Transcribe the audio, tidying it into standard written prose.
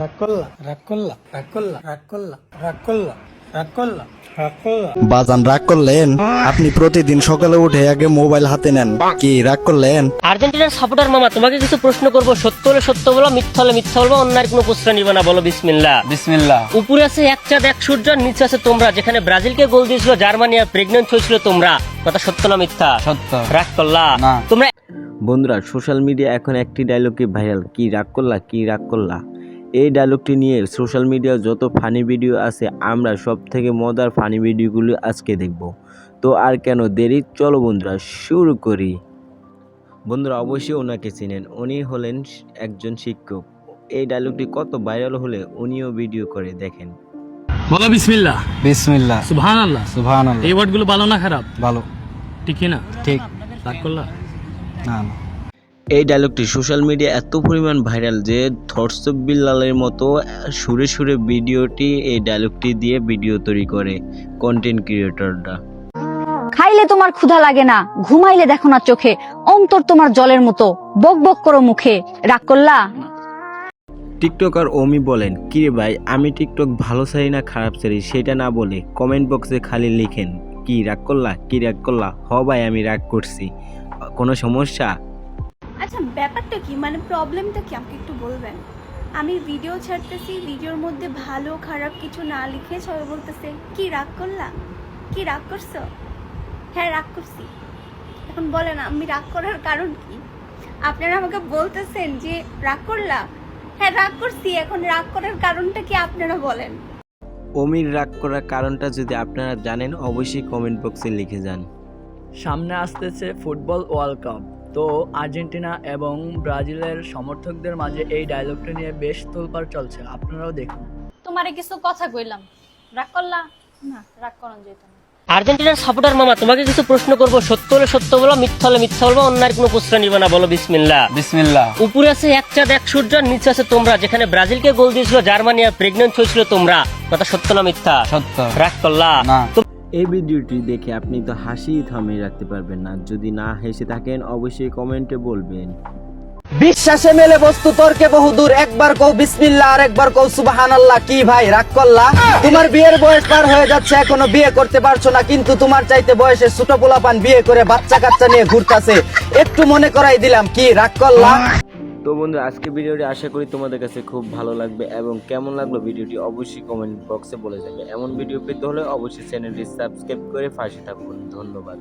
রাগ করলা রাগ করলা রাগ করলা রাগ করলা রাগ করলা রাগ করলা রাগ করলা। বাজান রাগ করলেন? আপনি প্রতিদিন সকালে উঠে আগে মোবাইল হাতে নেন, কি রাগ করলেন? আর্জেন্টিনার সাপোর্টার মামা, তোমাকে কিছু প্রশ্ন করবো, সত্য হলে সত্য বলো, মিথ্যা হলে মিথ্যা বলবো, অন্যায় কোনো প্রশ্ন নিবে না, বলো বিসমিল্লাহ। বিসমিল্লাহ। উপরে আছে এক চাঁদ এক সূর্য, নিচে আছে তোমরা। যেখানে ব্রাজিলকে গোল দিয়েছিল জার্মানি আর প্রেগনেন্ট হয়েছিল তোমরা, কথা সত্য না মিথ্যা? সত্য। রাগ করলা না। তোমরা? বন্ধুরা, সোশ্যাল মিডিয়া এখন একটি ডায়লগকে ভাইরাল, কি রাগ করলা, কি রাগ করলা। এই ডায়লগটি নিয়ে সোশ্যাল মিডিয়ায় যত ফানি ভিডিও আছে, আমরা সব থেকে মজার ফানি ভিডিওগুলো আজকে দেখব। তো আর কেন দেরি, চলো বন্ধুরা শুরু করি। বন্ধুরা অবশ্যই ওনাকে চিনেন, উনি হলেন একজন শিক্ষক। এই ডায়লগটি কত ভাইরাল হলে উনিও ভিডিও করে, দেখেন। বলো বিসমিল্লাহ। বিসমিল্লাহ। সুবহানাল্লাহ। সুবহানাল্লাহ। এই ওয়ার্ডগুলো ভালো না খারাপ? ভালো। ঠিক না? ঠিক। রাগ করলা? না না। এই ডায়লগটি সোশ্যাল মিডিয়া এত পরিমাণ ভাইরাল যে ধর্ষক বিল্লালের মতো সুরে সুরে ভিডিওটি এই ডায়লগটি দিয়ে ভিডিও তৈরি করে কন্টেন্ট ক্রিয়েটররা। খাইলে তোমার ক্ষুধা লাগে না, ঘুমাইলে দেখো না চোখে, অন্তর তোমার জলের মতো, বক বক করো মুখে, রাগ করলা? টিকটকার ওমি বলেন, কিরে ভাই, আমি টিকটক ভালো চাই না খারাপ চাই সেটা না বলে কমেন্ট বক্সে খালি লিখেন কি রাগ করলা, কি রাগ করলা। হ ভাই, আমি রাগ করছি, কোনো সমস্যা? আচ্ছা, ব্যাপারটা কি, মানে প্রবলেমটা কি আমাকে একটু বলবেন? আমি ভিডিও ছাড়তেছি, ভিডিওর মধ্যে ভালো খারাপ কিছু না লিখে সবাই বলতেছে কি রাগ করলা, কি রাগ করছো? হ্যাঁ রাগ করছি। এখন বলেন আমি রাগ করার কারণ কি? আপনারা আমাকে বলতেছেন যে রাগ করলা, হ্যাঁ রাগ করছি। এখন রাগ করার কারণটা কি আপনারা বলেন। ওমির রাগ করার কারণটা যদি আপনারা জানেন অবশ্যই কমেন্ট বক্সে লিখে যান। সামনে আসতেছে ফুটবল ওয়ার্ল্ড কাপ, তো আর্জেন্টিনা এবং ব্রাজিলের সমর্থকদের মাঝে এই ডায়লগটা নিয়ে বেশ তোলপাড় চলছে, আপনারাও দেখুন। তোমারে কিছু কথা কইলাম, রাগ করলা? না, রাগ করন যেত না। আর্জেন্টিনার সাপোর্টার মামা, তোমাকে কিছু প্রশ্ন করবো, সত্য হলে সত্য বলো, মিথ্যা হলে মিথ্যা বলবো, অন্যায় কোনো প্রশ্ন নিবে না, বলো বিসমিল্লাহ। বিসমিল্লাহ। উপরে আছে এক চাঁদ এক সূর্য, নিচে আছে তোমরা। যেখানে ব্রাজিলকে গোল দিয়েছিল জার্মানি আর প্রেগনেন্ট হয়েছিল তোমরা, কথা সত্য না মিথ্যা? সত্য। রাগ করলা? না। এই ভিডিওটি দেখে আপনি তো হাসি থামিয়ে রাখতে পারবেন না, যদি না হেসে থাকেন অবশ্যই কমেন্টে বলবেন। বিশ্বাসে মেলে বস্তু তর্কে বহুদূর, একবার কও বিসমিল্লাহ আর একবার কও সুবহানাল্লাহ। কি ভাই রাগ করলা? তোমার বিয়ের বয়স পার হয়ে যাচ্ছে, এখনো বিয়ে করতে পারছো না, কিন্তু তোমার চাইতে বয়সে ছোট পোলাপান বিয়ে করে বাচ্চা কাচ্চা নিয়ে ঘুরতাছে, একটু মনে করাই দিলাম, কি রাগ করলা? তো বন্ধু, আজকে ভিডিওটি আশা করি তোমাদের কাছে খুব ভালো লাগবে এবং কেমন লাগলো ভিডিওটি অবশ্যই কমেন্ট বক্সে বলে যাবে। এমন ভিডিও পেতে হলে অবশ্যই চ্যানেলটি সাবস্ক্রাইব করে পাশে থাকুন। ধন্যবাদ।